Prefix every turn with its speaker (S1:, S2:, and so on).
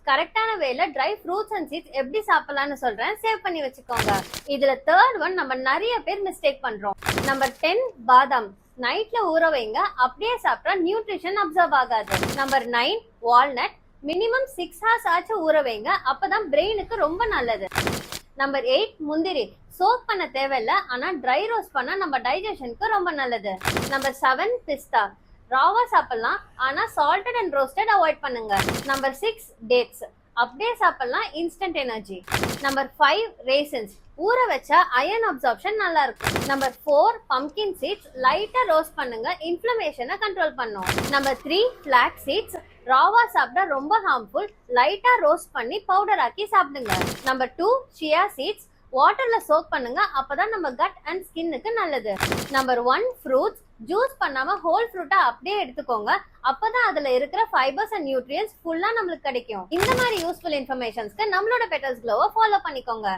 S1: கரெக்டான வேல dry fruits and seeds எப்படி சாப்பிடலாம்னு சொல்றேன், சேவ் பண்ணி வச்சுக்கோங்க. இதுல தேர்ட் ஒன் நம்ம நிறைய பேர் மிஸ்டேக் பண்றோம். நம்பர் 10 பாதாம். நைட்ல ஊற வைங்க, அப்படியே சாப்பிட்டா நியூட்ரிஷன் அப்சர்வ் ஆகாது. Number 9 walnut. மினிமம் 6 hours ஆச்சு ஊற வைங்க, அப்பதான் பிரெயினுக்கு ரொம்ப நல்லது. நம்பர் 8 முந்திரி. சோக் பண்ண தேவையில்ல, ஆனா ட்ரை ரோஸ்ட் பண்ணா நம்ம டைஜஷனுக்கு ரொம்ப நல்லது. நம்பர் 7 பிஸ்தா. ராவா சாப்பிடலாம், ஆனா சால்டட் அண்ட் ரோஸ்டட் அவாய்ட் பண்ணுங்க. Number 6 dates. அப்படியே சாப்பிடலாம், இன்ஸ்டன்ட் எனர்ஜி. Number 5 raisins. ஊற வச்சா அயன் அப்சார்ப்ஷன் நல்லா இருக்கும். Number 4 pumpkin seeds. லைட்டா ரோஸ்ட் பண்ணுங்க, இன்ஃப்ளமேஷனை கண்ட்ரோல் பண்ணும். Number 3 flax seeds. ராவா சாப்பிட்டா ரொம்ப ஹார்ம்ஃபுல், லைட்டா ரோஸ்ட் பண்ணி பவுடர் ஆக்கி சாப்பிடுங்க. Number 2 chia seeds. வாட்டர்ல சோக் பண்ணுங்க, அப்பதான் நம்ம கட் அண்ட் ஸ்கின்னுக்கு நல்லது. Number 1 fruits. ஜூஸ் பண்ணாம ஹோல் ஃப்ரூட்டா அப்படியே எடுத்துக்கோங்க, அப்பதான் அதுல இருக்கிற ஃபைபர்ஸ் அண்ட் நியூட்ரியன்ஸ் ஃபுல்லா நம்மளுக்கு கிடைக்கும். இந்த மாதிரி யூஸ்ஃபுல் இன்ஃபர்மேஷன்ஸ்க்கு நம்மளோட பெட்டல்ஸ் க்ளோவை ஃபாலோ பண்ணிக்கோங்க.